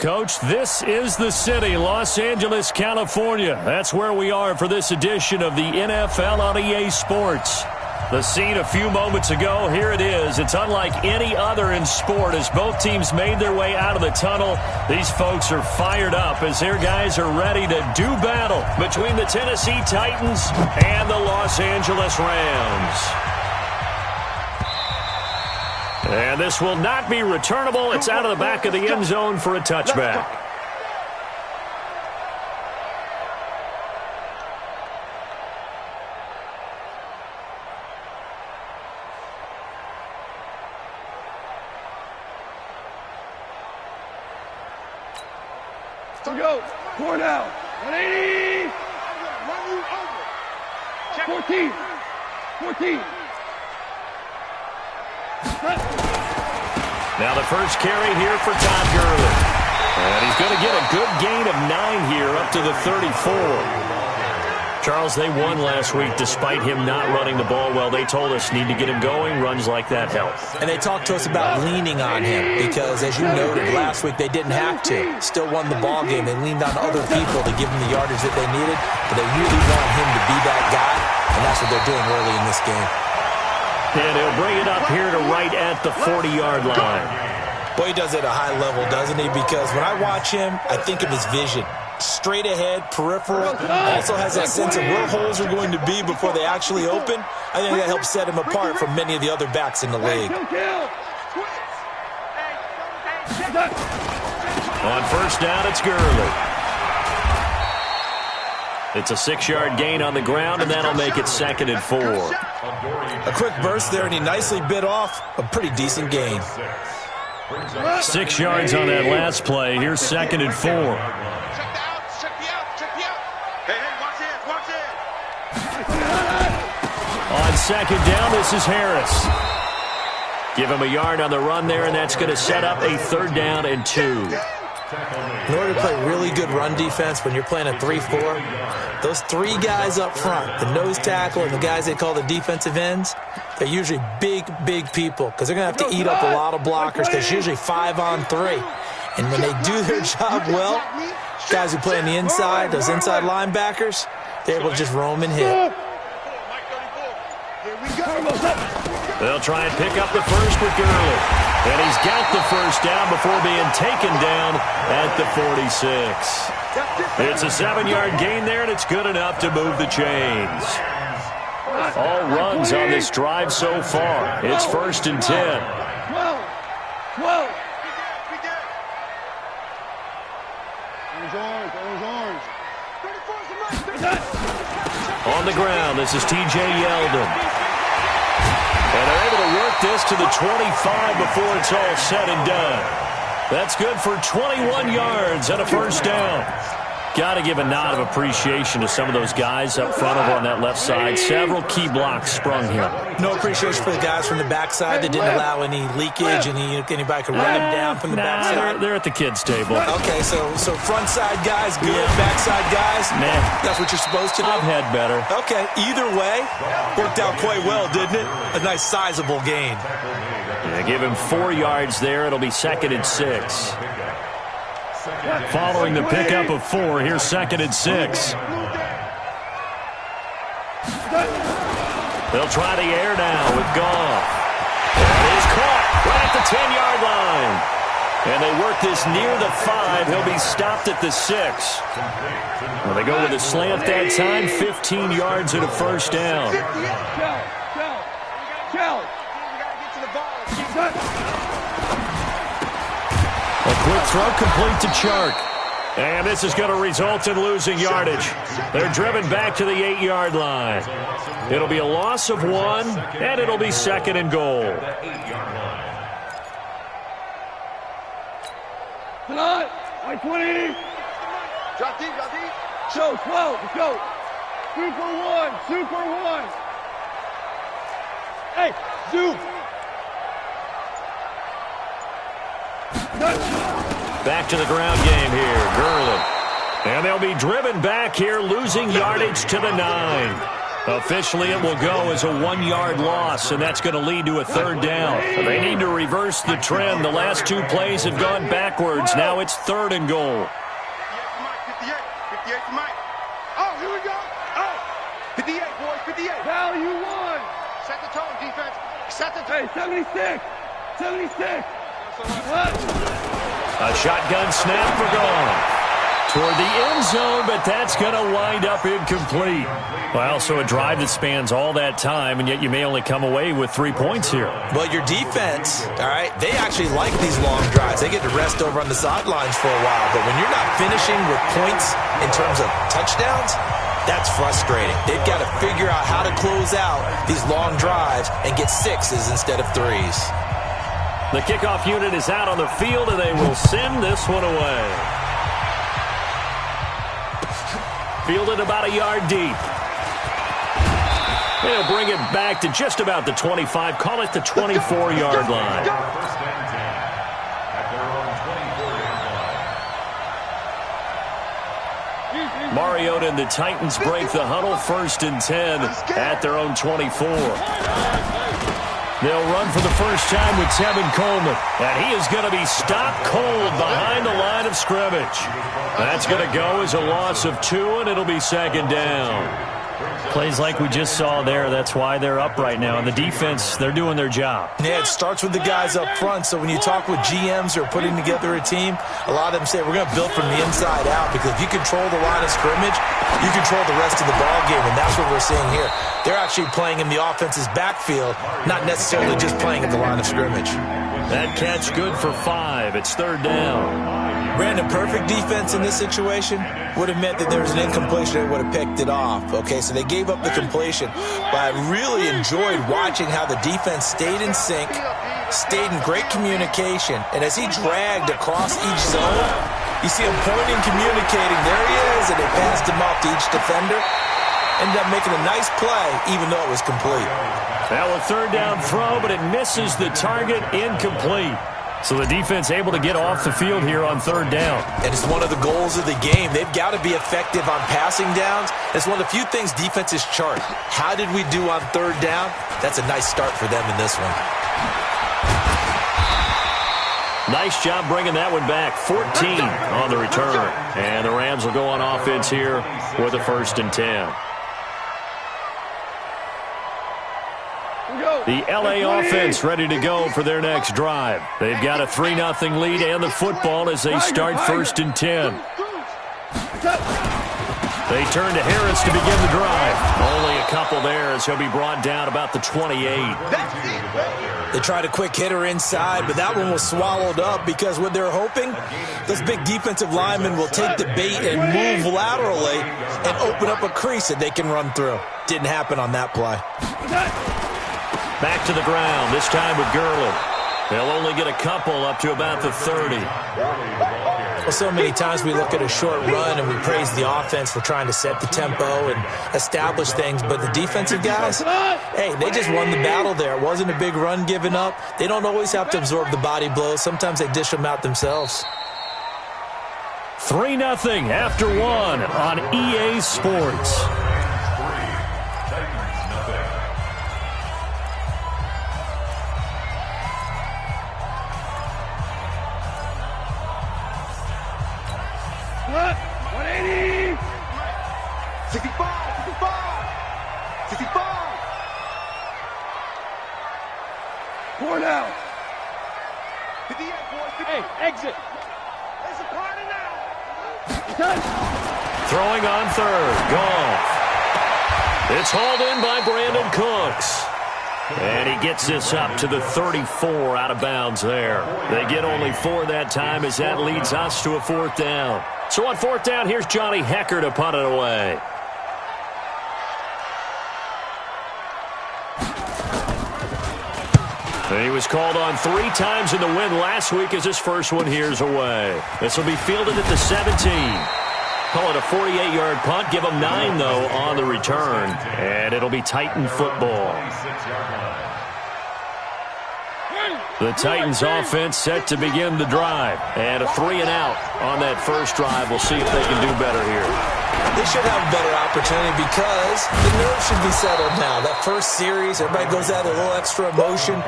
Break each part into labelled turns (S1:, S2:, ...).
S1: Coach, this is the city, Los Angeles, California. That's where we are for this edition of the NFL on EA Sports. The scene a few moments ago, here it is. It's unlike any other in sport as both teams made their way out of the tunnel. These folks are fired up as their guys are ready to do battle between the Tennessee Titans and the Los Angeles Rams. And this will not be returnable. It's out of the back of the end zone for a touchback.
S2: Still go. 4 down. 180. 14. 14.
S1: Now the first carry here for Todd Gurley. And he's going to get a good gain of 9 here up to the 34. Charles, they won last week despite him not running the ball well. They told us need to get him going. Runs like that help.
S3: And they talked to us about leaning on him because, as you noted, last week they didn't have to. Still won the ball game. They leaned on other people to give him the yardage that they needed, but they really want him to be that guy, and that's what they're doing early in this game.
S1: And he'll bring it up here to right at the 40-yard line.
S3: Boy, he does it at a high level, doesn't he? Because when I watch him, I think of his vision. Straight ahead, peripheral, also has that sense of where holes are going to be before they actually open. I think that helps set him apart from many of the other backs in the league.
S1: On first down, it's Gurley. It's a 6-yard gain on the ground, and that'll make it 2nd and 4.
S3: A quick burst there, and he nicely bit off a pretty decent gain.
S1: 6 yards on that last play. Here's 2nd and 4. On 2nd down, this is Harris. Give him a yard on the run there, and that's going to set up a 3rd down and 2.
S3: In order to play really good run defense when you're playing a 3-4, those 3 guys up front, the nose tackle and the guys they call the defensive ends, they're usually big, big people because they're going to have to eat up a lot of blockers because it's usually 5 on 3. And when they do their job well, guys who play on the inside, those inside linebackers, they're able to just roam and hit.
S1: They'll try and pick up the first with Gurley. And he's got the first down before being taken down at the 46. It's a 7-yard gain there, and it's good enough to move the chains. All runs on this drive so far. It's 1st and 10.
S2: 12.
S1: On the ground, this is T.J. Yeldon. And they're able to work this to the 25 before it's all said and done. That's good for 21 yards and a first down. Got to give a nod of appreciation to some of those guys up front over on that left side. Several key blocks sprung here.
S3: No appreciation for the guys from the backside that didn't allow any leakage and anybody could run them down from the backside.
S1: They're at the kids' table.
S3: Okay, so front side guys good, backside guys, that's what you're supposed to do?
S1: I've had better.
S3: Okay, either way, worked out quite well, didn't it? A nice sizable gain.
S1: Yeah, give him 4 yards there. It'll be 2nd and 6. Following the pickup of 4, here's 2nd and 6. They'll try the air now with Goff. And he's caught right at the 10-yard line. And they work this near the 5. He'll be stopped at the 6. Well, they go with a slant that time, 15 yards and a first down. A quick throw complete to Chark. And this is going to result in losing yardage. They're driven back to the 8-yard line. It'll be a loss of 1, and it'll be 2nd and goal.
S2: Tonight, 120. Drop deep. Show 12. Let's go. Super 1. Hey, zoom.
S1: Back to the ground game here, Gurley. And they'll be driven back here, losing yardage to the 9. Officially, it will go as a 1-yard loss, and that's going to lead to a third down. They need to reverse the trend. The last 2 plays have gone backwards. Now it's 3rd and goal.
S2: 58, Mike. Oh, here we go. Oh, 58, boys, 58. Value 1. Set the tone, defense. Set the tone. Hey, 76. 76.
S1: A shotgun snap for Goff. Toward the end zone, but that's going to wind up incomplete. Well, so a drive that spans all that time, and yet you may only come away with 3 points here.
S3: Well, your defense, all right, they actually like these long drives. They get to rest over on the sidelines for a while. But when you're not finishing with points in terms of touchdowns, that's frustrating. They've got to figure out how to close out these long drives and get 6s instead of 3s.
S1: The kickoff unit is out on the field, and they will send this one away. Fielded about a yard deep. They'll bring it back to just about the 25. Call it the 24-yard line. Mariota and the Titans break the huddle. 1st and 10 at their own 24. They'll run for the first time with Tevin Coleman. And he is going to be stopped cold behind the line of scrimmage. That's going to go as a loss of 2, and it'll be 2nd down. Plays like we just saw there. That's why they're up right now. And the defense, they're doing their job.
S3: Yeah, it starts with the guys up front. So when you talk with GMs who are putting together a team, a lot of them say, we're going to build from the inside out. Because if you control the line of scrimmage, you control the rest of the ball game. And that's what we're seeing here. They're actually playing in the offense's backfield, not necessarily just playing at the line of scrimmage.
S1: That catch good for 5. It's 3rd down.
S3: Brandon, perfect defense in this situation would have meant that there was an incompletion that would have picked it off. Okay, so they gave up the completion. But I really enjoyed watching how the defense stayed in sync, stayed in great communication. And as he dragged across each zone, you see him pointing, communicating. There he is, and they passed him off to each defender. Ended up making a nice play, even though it was complete.
S1: Now a 3rd down throw, but it misses the target, incomplete. So the defense able to get off the field here on 3rd down.
S3: And it's one of the goals of the game. They've got to be effective on passing downs. It's one of the few things defenses chart. How did we do on 3rd down? That's a nice start for them in this one.
S1: Nice job bringing that one back. 14 on the return. And the Rams will go on offense here with a 1st and 10. The L.A. offense ready to go for their next drive. They've got a 3-0 lead and the football as they start 1st and 10. They turn to Harris to begin the drive. Only a couple there as he'll be brought down about the 28.
S3: They tried a quick hitter inside, but that one was swallowed up because what they're hoping, those big defensive linemen will take the bait and move laterally and open up a crease that they can run through. Didn't happen on that play.
S1: Back to the ground, this time with Gurley. They'll only get a couple up to about the 30.
S3: Well, so many times we look at a short run and we praise the offense for trying to set the tempo and establish things, but the defensive guys, hey, they just won the battle there. It wasn't a big run given up. They don't always have to absorb the body blows. Sometimes they dish them out themselves.
S1: 3-0 after 1 on EA Sports.
S2: What? 180! 65! 65! 4 now. 58, boys. Hey, exit. There's a party now.
S1: Throwing on 3rd. Goff. It's hauled in by Brandon Cooks. And he gets this up to the 34 out of bounds there. They get only 4 that time as that leads us to a 4th down. So on 4th down, here's Johnny Hecker to punt it away. And he was called on 3 times in the win last week as his first one here's away. This will be fielded at the 17. Call it a 48-yard punt. Give them 9, though, on the return. And it'll be Titan football. The Titans offense set to begin the drive. And a 3-and-out on that first drive. We'll see if they can do better here.
S3: They should have a better opportunity because the nerves should be settled now. That first series, everybody goes out with a little extra emotion.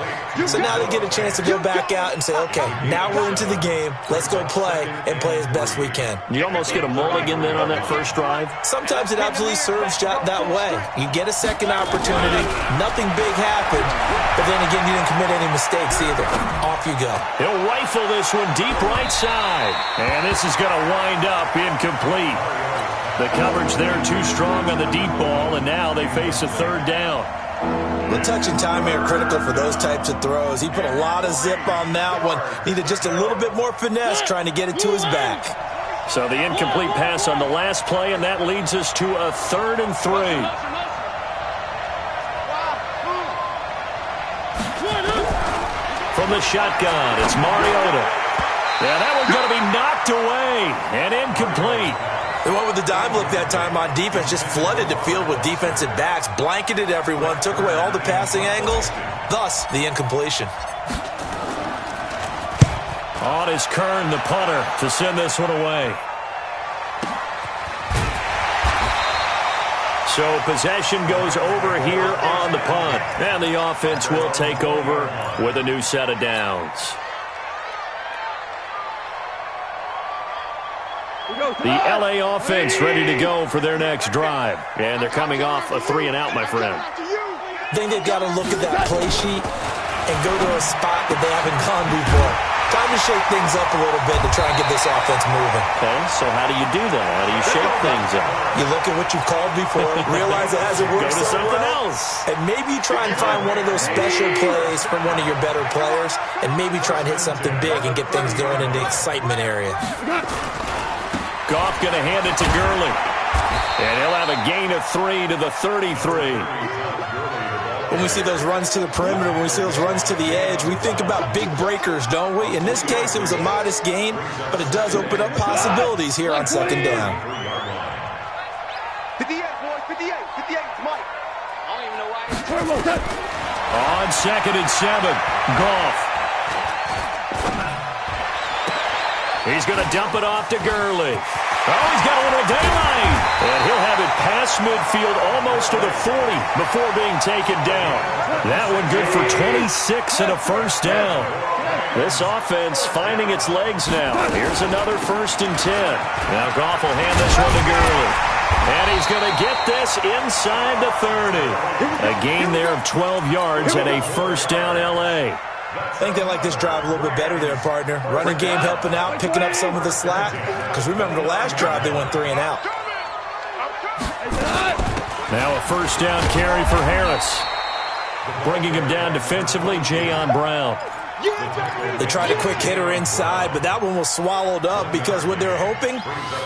S3: So now they get a chance to go back out and say, okay, now we're into the game. Let's go play and play as best we can.
S1: You almost get a mulligan then on that first drive?
S3: Sometimes it absolutely serves that way. You get a second opportunity. Nothing big happened. But then again, you didn't commit any mistakes either. Off you go.
S1: He'll rifle this one deep right side. And this is going to wind up incomplete. The coverage there too strong on the deep ball, and now they face a third down.
S3: The touch and time are critical for those types of throws. He put a lot of zip on that one. Needed just a little bit more finesse trying to get it to his back.
S1: So the incomplete pass on the last play, and that leads us to a 3rd and 3. From the shotgun, it's Mariota. Yeah, that one's going to be knocked away and incomplete.
S3: They went with the dime look that time on defense, just flooded the field with defensive backs, blanketed everyone, took away all the passing angles, thus the incompletion.
S1: On is Kern, the punter, to send this one away. So possession goes over here on the punt, and the offense will take over with a new set of downs. The L.A. offense ready to go for their next drive. And they're coming off a 3-and-out, my friend.
S3: I think they've got to look at that play sheet and go to a spot that they haven't gone before. Time to shake things up a little bit to try and get this offense moving.
S1: Okay, so how do you do that? How do you shake things up?
S3: You look at what you've called before, realize it hasn't worked
S1: Go to
S3: so
S1: something
S3: well,
S1: else.
S3: and maybe try and find one of those special plays from one of your better players, and maybe try and hit something big and get things going in the excitement area.
S1: Goff going to hand it to Gurley. And he'll have a gain of 3 to the 33.
S3: When we see those runs to the perimeter, when we see those runs to the edge, we think about big breakers, don't we? In this case, it was a modest gain, but it does open up possibilities here on 2nd down.
S2: 58, boys, 58, 58, Mike. I don't even know why.
S1: On 2nd and 7, Goff. He's going to dump it off to Gurley. Oh, he's got a little daylight. And he'll have it past midfield almost to the 40 before being taken down. That one good for 26 and a first down. This offense finding its legs now. Here's another 1st and 10. Now Goff will hand this one to Gurley. And he's going to get this inside the 30. A gain there of 12 yards and a first down L.A.
S3: I think they like this drive a little bit better there, partner. Running game helping out, picking up some of the slack. Because remember, the last drive they went 3-and-out.
S1: Now a first down carry for Harris. Bringing him down defensively, Jayon Brown.
S3: They tried a quick hitter inside, but that one was swallowed up because what they're hoping,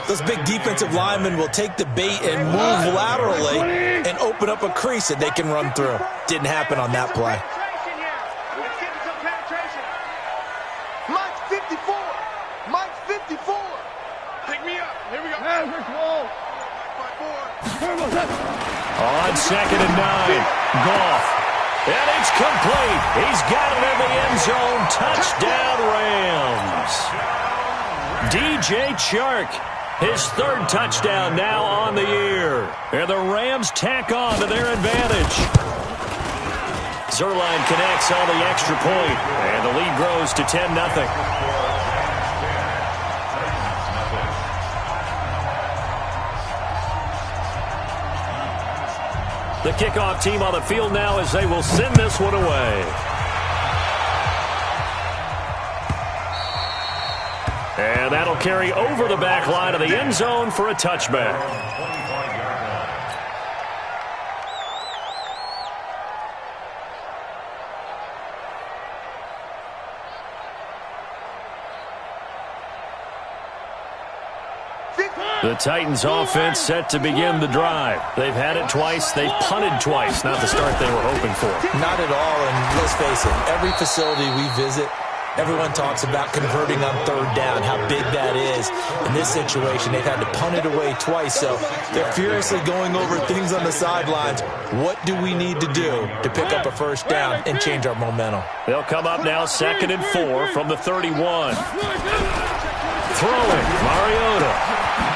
S3: those big defensive linemen will take the bait and move laterally and open up a crease that they can run through. Didn't happen on that play.
S1: On 2nd and 9, Goff. And it's complete. He's got it in the end zone. Touchdown, Rams. DJ Chark, his 3rd touchdown now on the year. And the Rams tack on to their advantage. Zerline connects on the extra point, and the lead grows to 10-0. The kickoff team on the field now as they will send this one away. And that'll carry over the back line of the end zone for a touchback. The Titans offense set to begin the drive. They've had it twice. They've punted twice. Not the start they were hoping for.
S3: Not at all, and let's face it, every facility we visit, Everyone talks about converting on third down, how big that is. In this situation, they've had to punt it away twice, so they're furiously going over things on the sidelines. What do we need to do to pick up a first down and change our momentum?
S1: They'll come up now 2nd and 4 from the 31. Throwing, Mariota.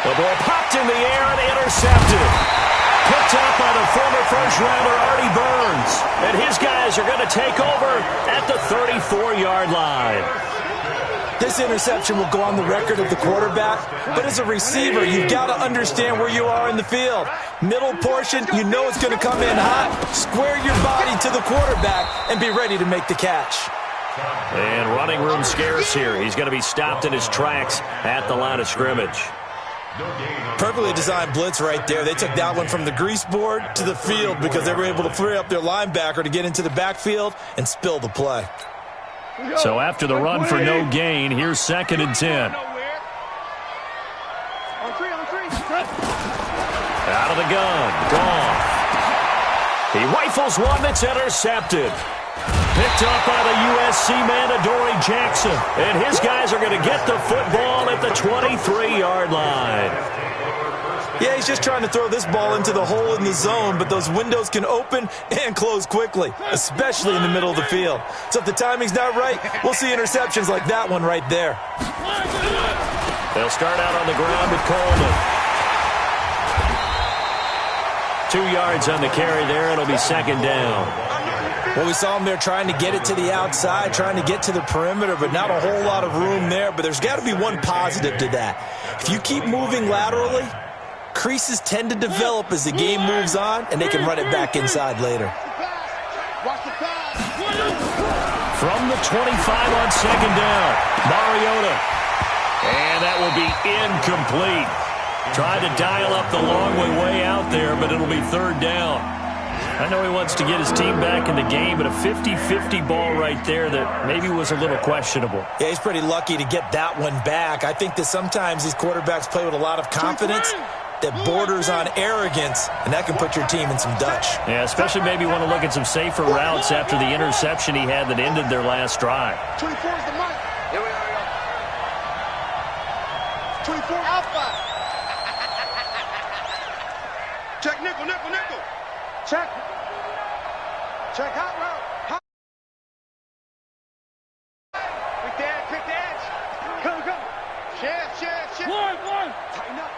S1: The ball popped in the air and intercepted. Picked up by the former first-rounder Artie Burns. And his guys are going to take over at the 34-yard line.
S3: This interception will go on the record of the quarterback, but as a receiver, you've got to understand where you are in the field. Middle portion, you know it's going to come in hot. Square your body to the quarterback and be ready to make the catch.
S1: And running room scarce here. He's going to be stopped in his tracks at the line of scrimmage.
S3: Perfectly designed blitz right there. They took that one from the grease board to the field because they were able to free up their linebacker to get into the backfield and spill the play.
S1: So after the run for no gain, here's 2nd and 10. Out of the gun. Gone. He rifles one that's intercepted. Picked up by the USC man, Adoree Jackson. And his guys are going to get the football at the 23-yard line.
S3: Yeah, he's just trying to throw this ball into the hole in the zone, but those windows can open and close quickly, especially in the middle of the field. So if the timing's not right, we'll see interceptions like that one right there.
S1: They'll start out on the ground with Coleman. 2 yards on the carry there. It'll be 2nd down.
S3: Well, we saw him there trying to get it to the outside, trying to get to the perimeter, but not a whole lot of room there. But there's got to be one positive to that. If you keep moving laterally, creases tend to develop as the game moves on, and they can run it back inside later.
S1: From the 25 on 2nd down, Mariota. And that will be incomplete. Tried to dial up the long way out there, but it'll be 3rd down. I know he wants to get his team back in the game, but a 50-50 ball right there that maybe was a little questionable.
S3: Yeah, he's pretty lucky to get that one back. I think that sometimes these quarterbacks play with a lot of confidence that borders on arrogance, and that can put your team in some Dutch.
S1: Yeah, especially maybe want to look at some safer routes after the interception he had that ended their last drive.
S2: 24 is the mic. Here we are. 24 alpha. Check nickel. Check hot route. Pick the edge. Come. Share. One. Tighten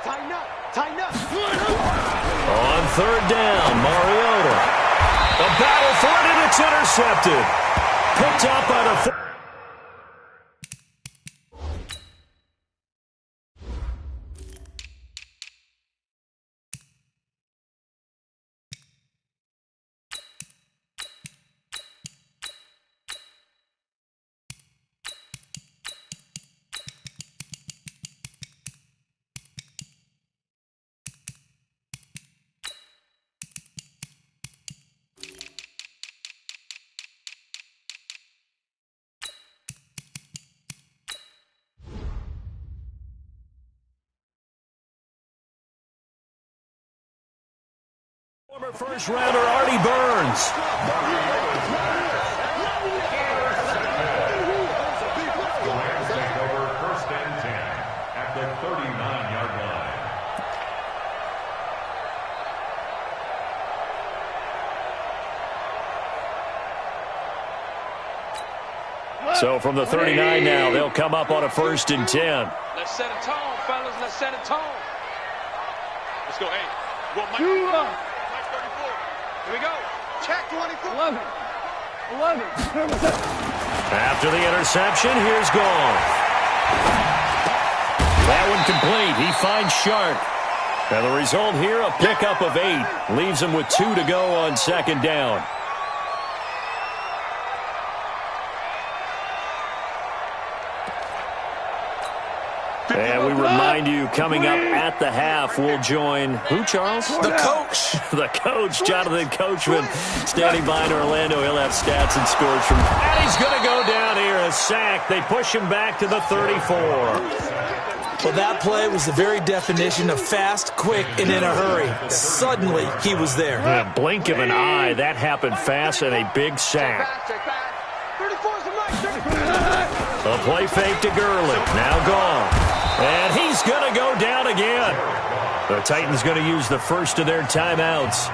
S2: up.
S1: On 3rd down, Mariota. The battle for it, and it's intercepted. Picked up by the... Former first-rounder Artie Burns.
S4: Take over 1st and 10 at the 39-yard line.
S1: So from the 39 now, they'll come up on a 1st and 10.
S5: Let's set a tone, fellas. Let's set a tone. Let's go. Hey, go, Mike. 34. Here we go.
S2: Check 24.
S5: 11.
S1: After the interception, here's Gone. That one complete. He finds Sharp. And the result here, a pickup of 8. Leaves him with 2 to go on 2nd down. And we remind you, coming up at the half, we'll join who, Charles?
S3: The coach.
S1: The coach, Jonathan Coachman, standing by in Orlando. He'll have stats and scores from... And he's going to go down here, a sack. They push him back to the 34.
S3: Well, that play was the very definition of fast, quick, and in a hurry. Suddenly, he was there.
S1: In a blink of an eye, that happened fast and a big sack.
S2: 34 is the mic.
S1: A play fake to Gurley. Now gone. And he's going to go down again. The Titans going to use the first of their timeouts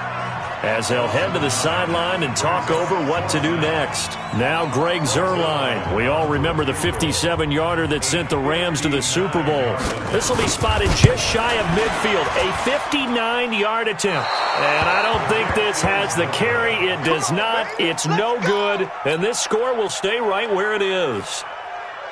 S1: as they'll head to the sideline and talk over what to do next. Now Greg Zuerlein. We all remember the 57-yarder that sent the Rams to the Super Bowl. This will be spotted just shy of midfield. A 59-yard attempt. And I don't think this has the carry. It does not. It's no good. And this score will stay right where it is.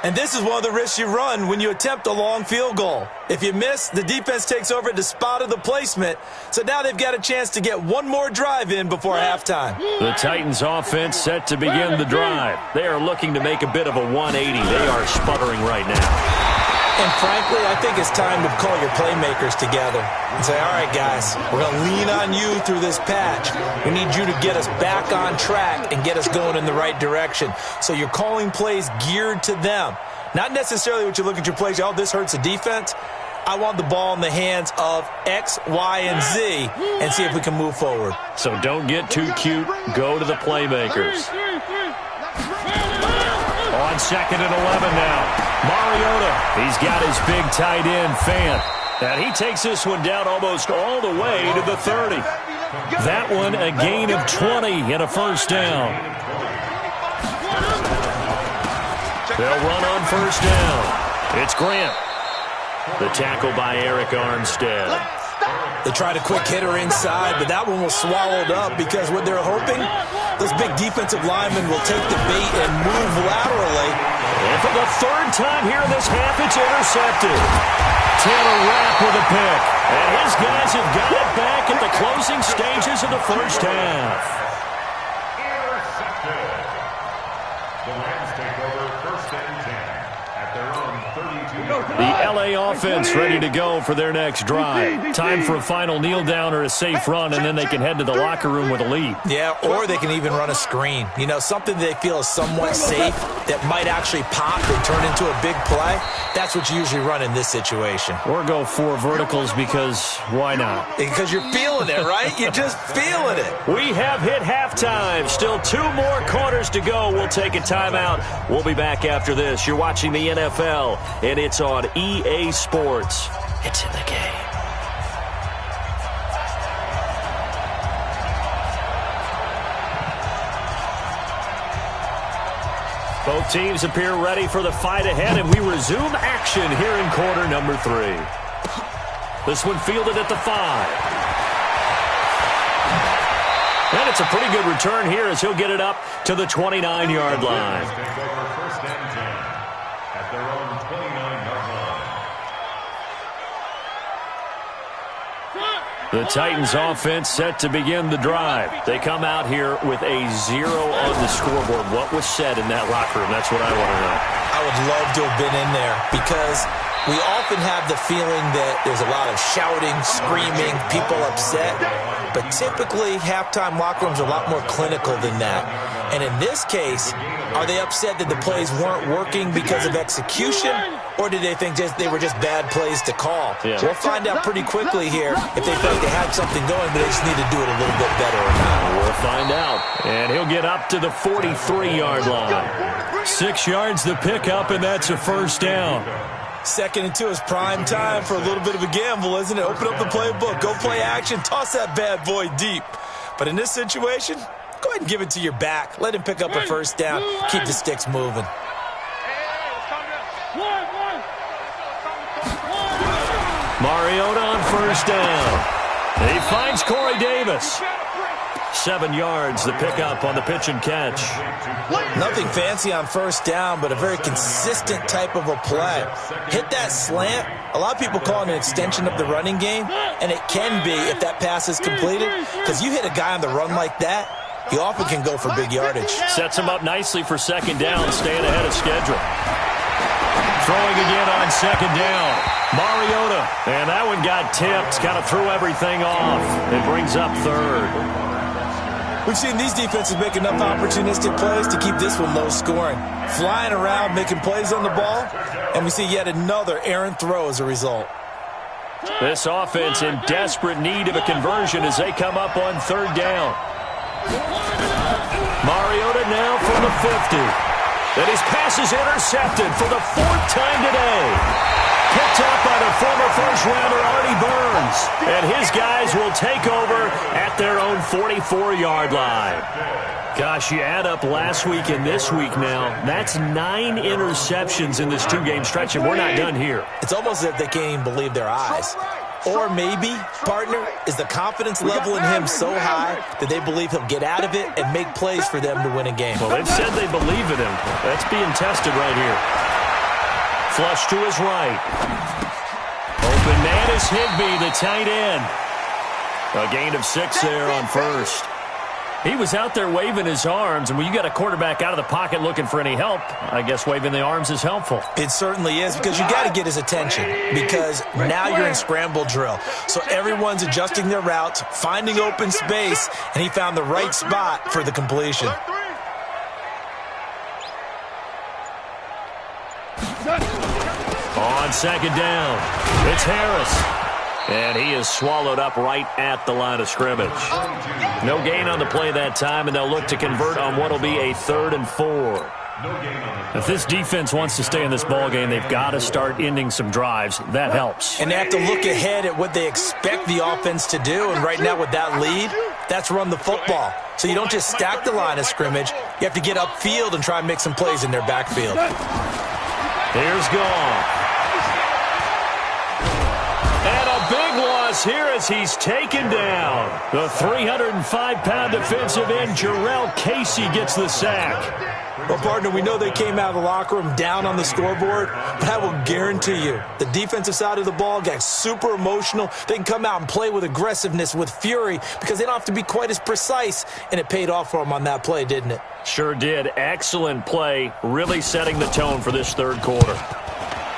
S3: And this is one of the risks you run when you attempt a long field goal. If you miss, the defense takes over at the spot of the placement. So now they've got a chance to get one more drive in before halftime.
S1: The Titans offense set to begin the drive. They are looking to make a bit of a 180. They are sputtering right now.
S3: And frankly, I think it's time to call your playmakers together and say, all right, guys, we're going to lean on you through this patch. We need you to get us back on track and get us going in the right direction. So you're calling plays geared to them. Not necessarily what you look at your plays, oh, this hurts the defense. I want the ball in the hands of X, Y, and Z and see if we can move forward.
S1: So don't get too cute. Go to the playmakers. On 2nd and 11 now. Mariota, he's got his big tight end, Fant. And he takes this one down almost all the way to the 30. That one a gain of 20 and a first down. They'll run on first down. It's Grant. The tackle by Eric Armstead.
S3: They tried a quick hitter inside, but that one was swallowed up because what they're hoping, those big defensive linemen will take the bait and move laterally.
S1: And for the third time here in this half, it's intercepted. Taylor Rapp with a pick. And his guys have got it back at the closing stages of the first half.
S4: Intercepted. The Rams take over 1st and 10 at their own 32.
S1: The LA offense ready to go for their next drive. Time for a final kneel down or a safe run, and then they can head to the locker room with a lead.
S3: Yeah, or they can even run a screen. You know, something they feel is somewhat safe that might actually pop and turn into a big play. That's what you usually run in this situation.
S1: Or go 4 verticals because why not?
S3: Because you're feeling it, right? You're just feeling it.
S1: We have hit halftime. Still 2 more quarters to go. We'll take a timeout. We'll be back after this. You're watching the NFL, and it's on EA Sports. It's in the game. Both teams appear ready for the fight ahead, and we resume action here in quarter number 3. This one fielded at the 5. And it's a pretty good return here as he'll get it up to the 29-yard line.
S4: First and 10 at their own 29-yard line.
S1: The Titans offense set to begin the drive. They come out here with a 0 on the scoreboard. What was said in that locker room? That's what I want to know.
S3: I would love to have been in there because we often have the feeling that there's a lot of shouting, screaming, people upset. But typically, halftime locker rooms are a lot more clinical than that. And in this case, are they upset that the plays weren't working because of execution? Or did they think they were just bad plays to call?
S1: Yeah.
S3: We'll find out pretty quickly here if they felt they had something going, but they just need to do it a little bit better or not.
S1: We'll find out. And he'll get up to the 43-yard line. 6 yards to pick up, and that's a first down.
S3: 2nd and 2 is prime time for a little bit of a gamble, isn't it? Open up the playbook, go play action, toss that bad boy deep. But in this situation, go ahead and give it to your back. Let him pick up a first down. Keep the sticks moving.
S1: Mariota on first down. He finds Corey Davis. 7 yards to pick up on the pitch and catch.
S3: Nothing fancy on first down, but a very consistent type of a play. Hit that slant. A lot of people call it an extension of the running game, and it can be if that pass is completed, because you hit a guy on the run like that, he often can go for big yardage.
S1: Sets him up nicely for second down, staying ahead of schedule. Throwing again on second down. Mariota, and that one got tipped, kind of threw everything off. It brings up third.
S3: We've seen these defenses make enough opportunistic plays to keep this one low scoring. Flying around, making plays on the ball, and we see yet another errant throw as a result.
S1: This offense in desperate need of a conversion as they come up on third down. Mariota now from the 50. And his pass is intercepted for the 4th time today. Picked up by the former first-rounder Artie Burns. And his guys will take over at their own 44-yard line. Gosh, you add up last week and this week now, that's 9 interceptions in this 2-game stretch, and we're not done here.
S3: It's almost as if they can't even believe their eyes. Or maybe, partner, is the confidence level in him so high that they believe he'll get out of it and make plays for them to win a game.
S1: Well, they've said they believe in him. That's being tested right here. Flush to his right. Open man is Higbee, the tight end. A gain of 6 there on first. He was out there waving his arms, and when you got a quarterback out of the pocket looking for any help, I guess waving the arms is helpful.
S3: It certainly is, because you got to get his attention, because now you're in scramble drill. So everyone's adjusting their routes, finding open space, and he found the right spot for the completion.
S1: On second down, it's Harris. And he is swallowed up right at the line of scrimmage. No gain on the play that time, and they'll look to convert on what will be a 3rd and 4. If this defense wants to stay in this ballgame, they've got to start ending some drives. That helps.
S3: And they have to look ahead at what they expect the offense to do. And right now with that lead, that's run the football. So you don't just stack the line of scrimmage. You have to get upfield and try and make some plays in their backfield.
S1: Here's Goff. Big loss here as he's taken down. The 305-pound defensive end, Jarrell Casey, gets the sack.
S3: Well, partner, we know they came out of the locker room down on the scoreboard, but I will guarantee you the defensive side of the ball got super emotional. They can come out and play with aggressiveness, with fury, because they don't have to be quite as precise, and it paid off for them on that play, didn't it?
S1: Sure did. Excellent play, really setting the tone for this 3rd quarter.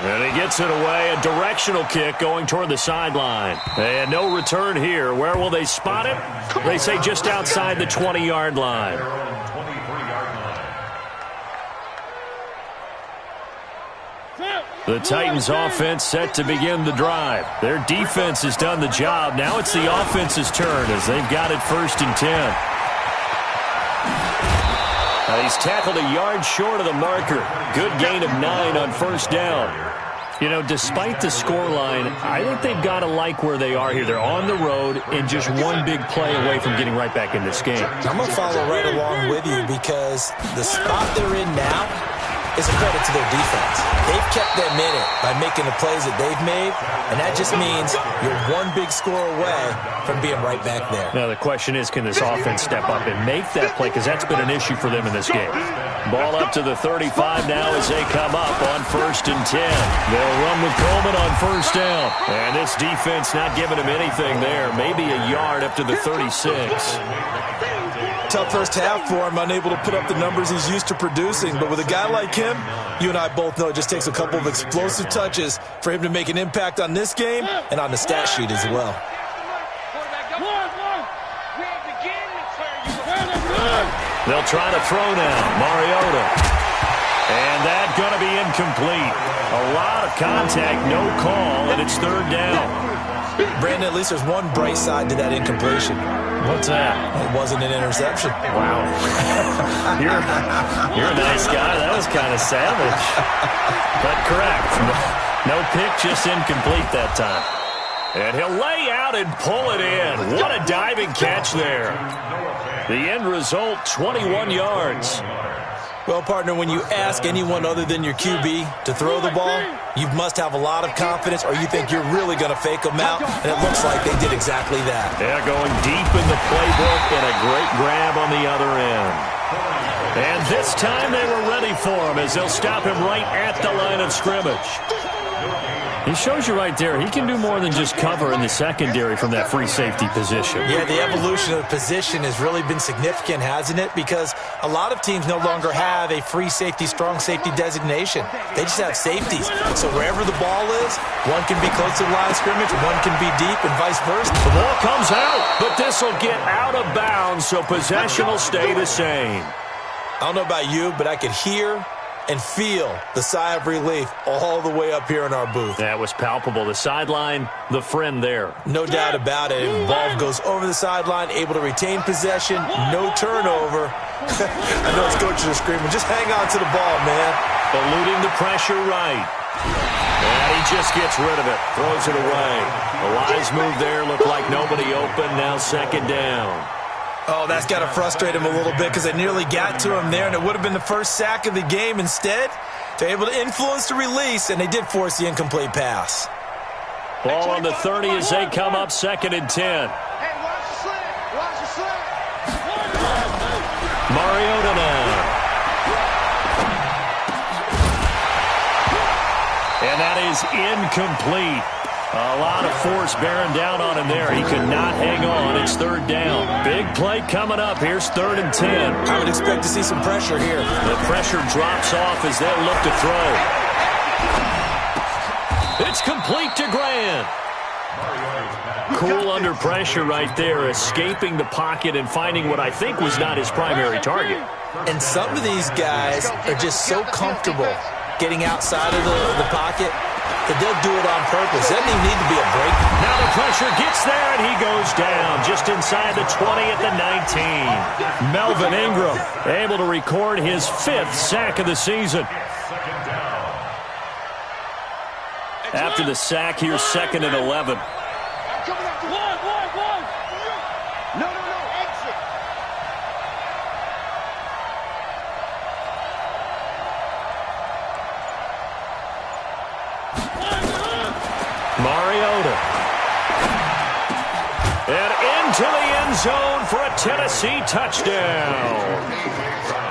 S1: And he gets it away, a directional kick going toward the sideline. And no return here. Where will they spot it? They say just outside the 20-yard line. The Titans offense set to begin the drive. Their defense has done the job. Now it's the offense's turn as they've got it 1st and 10. He's tackled a yard short of the marker. Good gain of 9 on 1st down. You know, despite the scoreline, I think they've got to like where they are here. They're on the road and just one big play away from getting right back in this game.
S3: I'm going to follow right along with you because the spot they're in now is a credit to their defense. They've kept them in it by making the plays that they've made, and that just means you're one big score away from being right back there.
S1: Now, the question is, can this offense step up and make that play? Because that's been an issue for them in this game. Ball up to the 35 now as they come up on 1st and 10. They'll run with Coleman on 1st down. And this defense not giving him anything there. Maybe a yard up to the 36.
S3: Tough first half for him, unable to put up the numbers he's used to producing. But with a guy like him, you and I both know it just takes a couple of explosive touches for him to make an impact on this game and on the stat sheet as well.
S1: They'll try to throw now. Mariota. And that's going to be incomplete. A lot of contact, no call, and it's 3rd down.
S3: Brandon, at least there's one bright side to that incompletion.
S1: What's that?
S3: It wasn't an interception.
S1: Wow. You're a nice guy. That was kind of savage. But correct. No pick, just incomplete that time. And he'll lay out and pull it in. What a diving catch there. The end result, 21 yards.
S3: Well, partner, when you ask anyone other than your QB to throw the ball, you must have a lot of confidence or you think you're really going to fake them out, and it looks like they did exactly that.
S1: Yeah, going deep in the playbook and a great grab on the other end. And this time they were ready for him as they'll stop him right at the line of scrimmage. He shows you right there, he can do more than just cover in the secondary from that free safety position.
S3: Yeah, the evolution of the position has really been significant, hasn't it? Because a lot of teams no longer have a free safety, strong safety designation. They just have safeties. So wherever the ball is, one can be close to the line of scrimmage, one can be deep, and vice versa.
S1: The ball comes out, but this will get out of bounds, so possession will stay the same.
S3: I don't know about you, but I could hear and feel the sigh of relief all the way up here in our booth.
S1: That was palpable. The sideline, the friend there.
S3: No doubt about it. Ball goes over the sideline, able to retain possession, no turnover. I know his coaches are screaming, just hang on to the ball, man.
S1: Eluding the pressure right. And he just gets rid of it, throws it away. A wise move there, looked like nobody open, now second down.
S3: Oh, that's got to frustrate him a little bit because they nearly got to him there, and it would have been the first sack of the game. Instead, they're able to influence the release, and they did force the incomplete pass.
S1: Ball on the 30 as they come up second and 10.
S2: Hey, watch the slant. Watch the slant.
S1: Mariota now. And that is incomplete. A lot of force bearing down on him there. He could not hang on. It's third down. Big play coming up. Here's third and 10.
S3: I would expect to see some pressure here.
S1: The pressure drops off as they'll look to throw. It's complete to Grant. Cool under pressure right there, escaping the pocket and finding what I think was not his primary target.
S3: And some of these guys are just so comfortable getting outside of the pocket that they'll do it on purpose. Doesn't even need to be a break.
S1: Now the pressure gets there, and he goes down just inside the 20 at the 19. Melvin Ingram able to record his 5th sack of the season. After the sack, here's second and 11.
S2: No, exit.
S1: Mariota. And into the end zone for a Tennessee touchdown.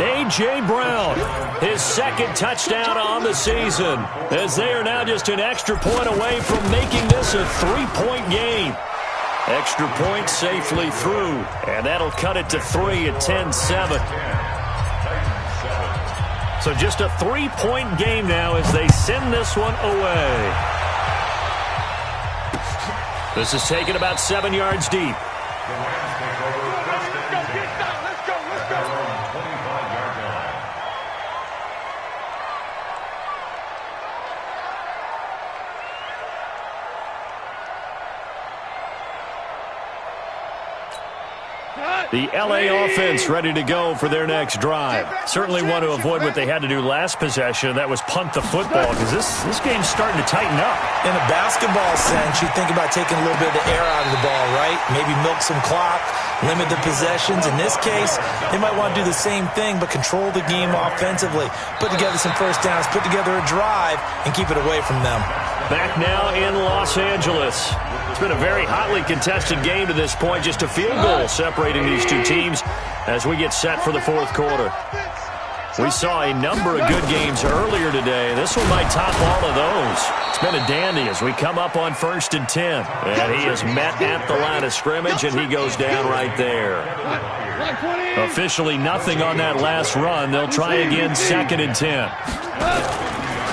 S1: A.J. Brown, his second touchdown on the season, as they are now just an extra point away from making this a 3-point game. Extra point safely through, and that'll cut it to 3 at 10-7. So just a 3-point game now as they send this one away. This is taken about 7 yards deep. The L.A. offense ready to go for their next drive. Certainly want to avoid what they had to do last possession. That was punt the football, because this game's starting to tighten up.
S3: In a basketball sense, you think about taking a little bit of the air out of the ball, right? Maybe milk some clock, limit the possessions. In this case, they might want to do the same thing, but control the game offensively. Put together some first downs, put together a drive, and keep it away from them.
S1: Back now in Los Angeles. It's been a very hotly contested game to this point. Just a field goal separating these two teams as we get set for the fourth quarter. We saw a number of good games earlier today. This one might top all of those. It's been a dandy as we come up on 1st and 10. And he is met at the line of scrimmage, and he goes down right there. Officially nothing on that last run. They'll try again 2nd and 10.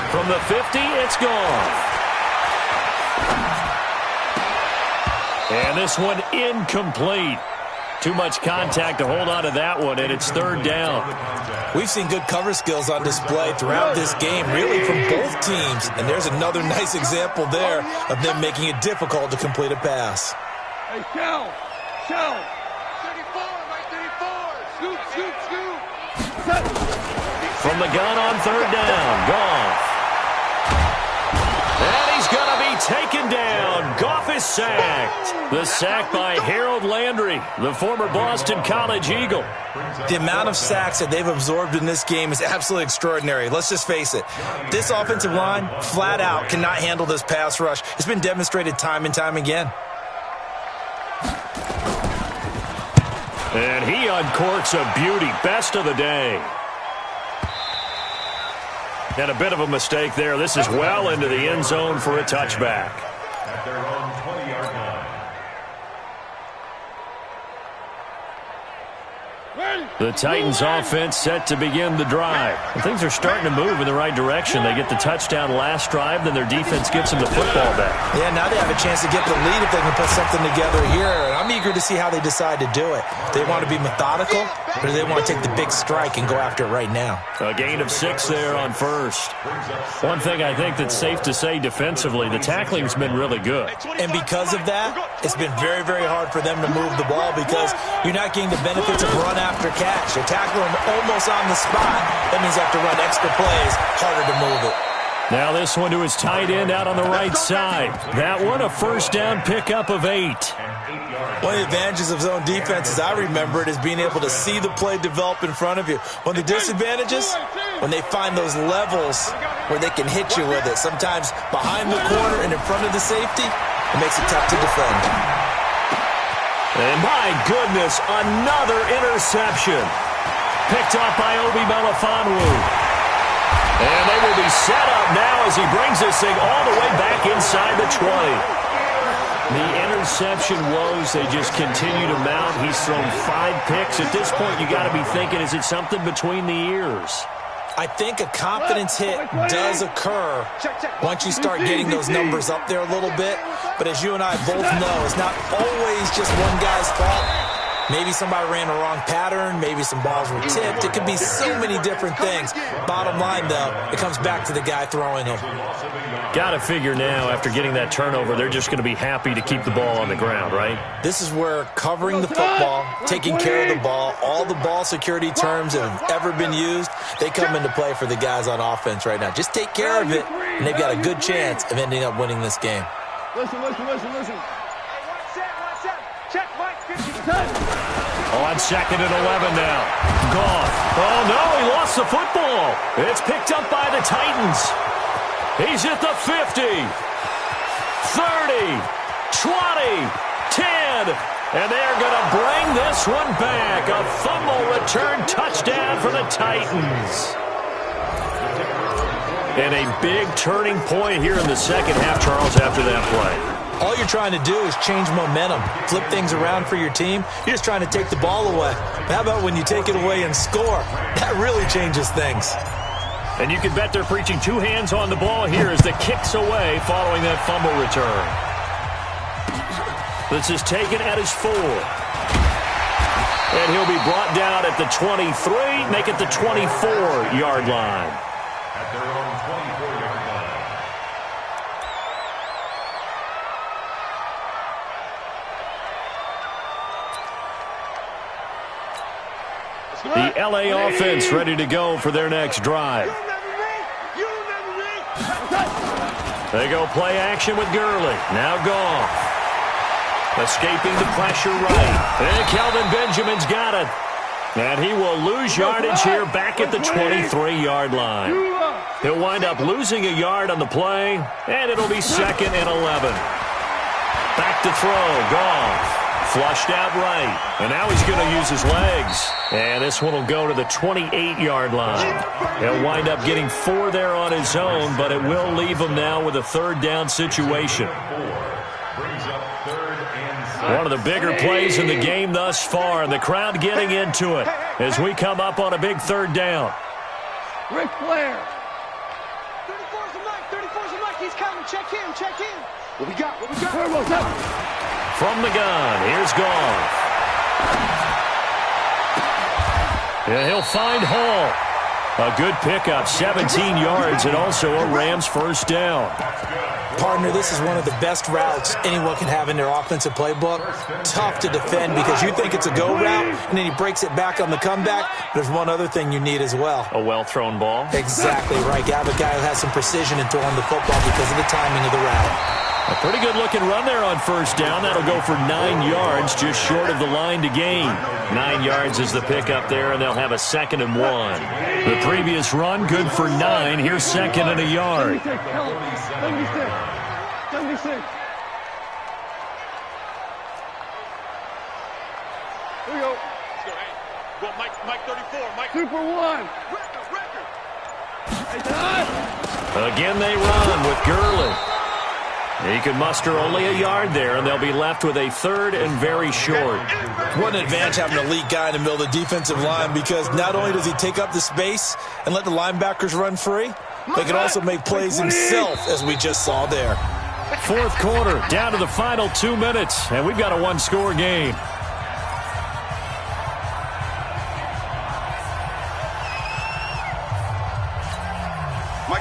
S1: From the 50, it's gone. And this one incomplete. Too much contact to hold on to that one, and it's third down.
S3: We've seen good cover skills on display throughout this game, really from both teams. And there's another nice example there of them making it difficult to complete a pass.
S2: Hey, Shell. 34, right 34. Scoop.
S1: From the gun on third down, Goff. And he's going to be taken down. Goff is sacked. The sack by Harold Landry, the former Boston College Eagle.
S3: The amount of sacks that they've absorbed in this game is absolutely extraordinary. Let's just face it. This offensive line, flat out, cannot handle this pass rush. It's been demonstrated time and time again.
S1: And he uncorks a beauty. Best of the day. And a bit of a mistake there. This is well into the end zone for a touchback.
S4: At their own 20-yard line.
S2: Ready.
S1: The Titans offense set to begin the drive. And things are starting to move in the right direction. They get the touchdown last drive, then their defense gets them the football back.
S3: Yeah, now they have a chance to get the lead if they can put something together here. And I'm eager to see how they decide to do it. They want to be methodical, or do they want to take the big strike and go after it right now?
S1: A gain of 6 there on first. One thing I think that's safe to say defensively, the tackling's been really good.
S3: And because of that, it's been very, very hard for them to move the ball because you're not getting the benefits of run after catch. You're tackling them almost on the spot. That means you have to run extra plays, harder to move it.
S1: Now this one to his tight end out on the right side. That one a first down pickup of 8.
S3: One of the advantages of zone defense, as I remember it, is being able to see the play develop in front of you. One of the disadvantages, when they find those levels where they can hit you with it, sometimes behind the corner and in front of the safety, it makes it tough to defend.
S1: And my goodness, another interception. Picked up by Obi Melifonwu. And they will be set up now as he brings this thing all the way back inside the 20. The interception woes, they just continue to mount. He's thrown 5 picks. At this point, you got to be thinking, is it something between the ears?
S3: I think a confidence hit does occur once you start getting those numbers up there a little bit. But as you and I both know, it's not always just one guy's fault. Maybe somebody ran a wrong pattern. Maybe some balls were tipped. It could be so many different things. Bottom line, though, it comes back to the guy throwing them.
S1: Got to figure now, after getting that turnover, they're just going to be happy to keep the ball on the ground, right?
S3: This is where covering the football, taking care of the ball, all the ball security terms that have ever been used, they come into play for the guys on offense right now. Just take care of it, and they've got a good chance of ending up winning this game.
S2: Listen. Check, Mike, 50.
S1: On second and 11 now. Gone. Oh, no, he lost the football. It's picked up by the Titans. He's at the 50, 30, 20, 10, and they're going to bring this one back. A fumble return touchdown for the Titans. And a big turning point here in the second half, Charles, after that play.
S3: All you're trying to do is change momentum, flip things around for your team. You're just trying to take the ball away. How about when you take it away and score? That really changes things.
S1: And you can bet they're preaching 2 hands on the ball here as the kick's away following that fumble return. This is taken at his 4. And he'll be brought down at the 23, make it the 24-yard line.
S4: At their own 24-yard line.
S1: The L.A. offense ready to go for their next drive. They go play action with Gurley. Now Goff. Escaping the pressure right. And Kelvin Benjamin's got it. And he will lose yardage here back at the 23-yard line. He'll wind up losing a yard on the play, and it'll be second and 11. Back to throw. Goff. Flushed out right. And now he's going to use his legs. And this one will go to the 28-yard line. He'll wind up getting 4 there on his own, but it will leave him now with a third down situation. One of the bigger plays in the game thus far, and the crowd getting into it as we come up on a big third down.
S2: Ric Flair. 34's a Mike, he's coming. Check in. What we got?
S1: From the gun, here's Goff. Yeah, he'll find Hall. A good pickup, 17 yards, and also a Rams first down.
S3: Partner, this is one of the best routes anyone can have in their offensive playbook. Tough to defend because you think it's a go route, and then he breaks it back on the comeback. There's one other thing you need as well.
S1: A well-thrown ball?
S3: Exactly right. You have a guy who has some precision in throwing the football because of the timing of the route.
S1: A pretty good-looking run there on first down. That'll go for 9 yards, just short of the line to gain. 9 yards is the pickup there, and they'll have a second and 1. The previous run, good for 9. Here's second and a yard.
S2: 76. Here we go.
S5: Let's go, hey. Go, Mike 34. Mike.
S2: Super 1. Record.
S1: Again they run with Gurley. He can muster only a yard there, and they'll be left with a third and very short.
S3: What an advantage having an elite guy in the middle of the defensive line, because not only does he take up the space and let the linebackers run free, but he can also make plays himself, as we just saw there.
S1: Fourth quarter, down to the final 2 minutes, and we've got a one-score game.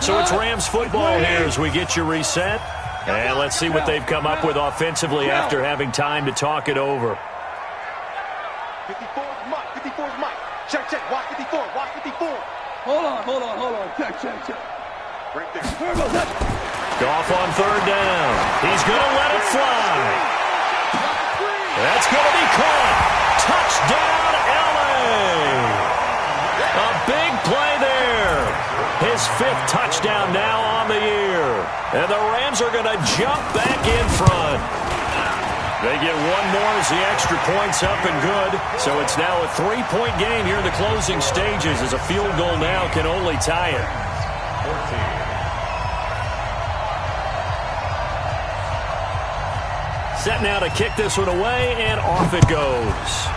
S1: So it's Rams football here as we get you reset. And let's see what they've come up with offensively after having time to talk it over.
S2: 54's Mike. 54's Mike. Check, check. Watch 54. Watch 54.
S6: Hold on. Check.
S2: Right there.
S1: Goff on third down. He's going to let it fly. That's going to be caught. Touchdown, L.A. A big play there. His 5th touchdown now on the year. And the Rams are going to jump back in front. They get one more as the extra point's up and good. So it's now a 3-point game here in the closing stages, as a field goal now can only tie it. 14. Set now to kick this one away, and off it goes.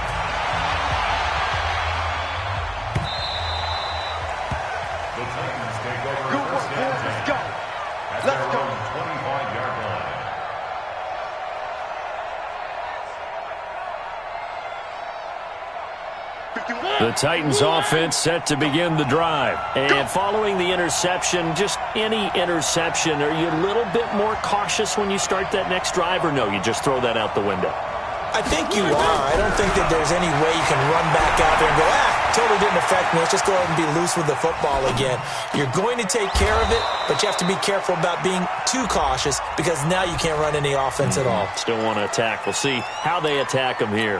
S1: The Titans offense set to begin the drive. And following the interception, just any interception, are you a little bit more cautious when you start that next drive, or no, you just throw that out the window?
S3: I think you are. I don't think that there's any way you can run back out there and go, totally didn't affect me. Let's just go ahead and be loose with the football again. You're going to take care of it, but you have to be careful about being too cautious, because now you can't run any offense at all.
S1: Still want to attack. We'll see how they attack them here.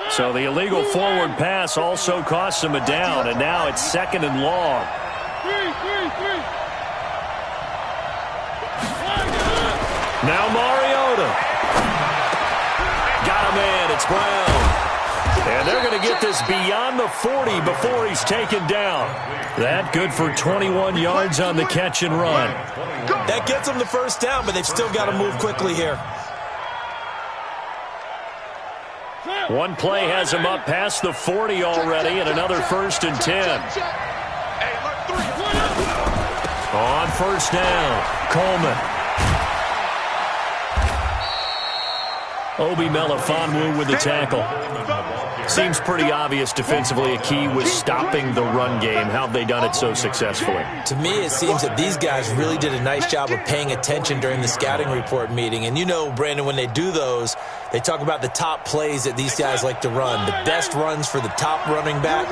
S1: So the illegal forward pass also costs him a down, and now it's 2nd and long. Now Mariota. Got a man. It's Brown. And they're going to get this beyond the 40 before he's taken down. That good for 21 yards on the catch and run.
S3: That gets them the first down, but they've still got to move quickly here.
S1: One play has him up past the 40 already, and another 1st and 10. On first down, Coleman. Obi Melifonwu with the tackle. Seems pretty obvious defensively a key was stopping the run game. How have they done it so successfully?
S3: To me, it seems that these guys really did a nice job of paying attention during the scouting report meeting. And you know, Brandon, when they do those, they talk about the top plays that these guys like to run. The best runs for the top running back,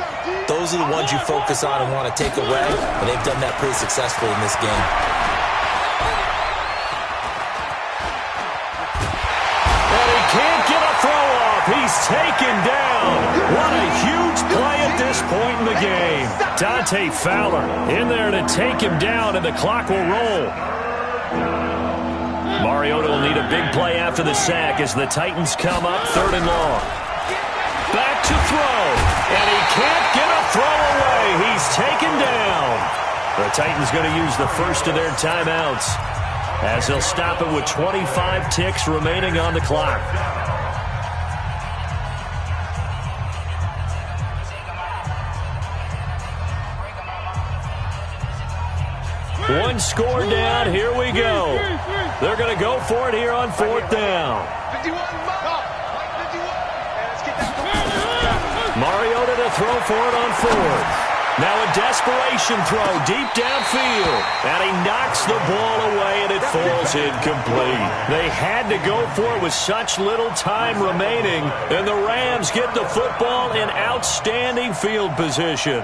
S3: those are the ones you focus on and want to take away. And they've done that pretty successfully in this game.
S1: Can't get a throw off. He's taken down. What a huge play at this point in the game. Dante Fowler in there to take him down, and the clock will roll. Mariota will need a big play after the sack as the Titans come up 3rd and long. Back to throw, and he can't get a throw away. He's taken down. The Titans going to use the first of their timeouts, as they'll stop it with 25 ticks remaining on the clock. One score down. Here we go. They're going to go for it here on 4th down. Mariota to throw for it on 4th. Now a desperation throw deep downfield, and he knocks the ball away, and it falls incomplete. They had to go for it with such little time remaining, and the Rams get the football in outstanding field position.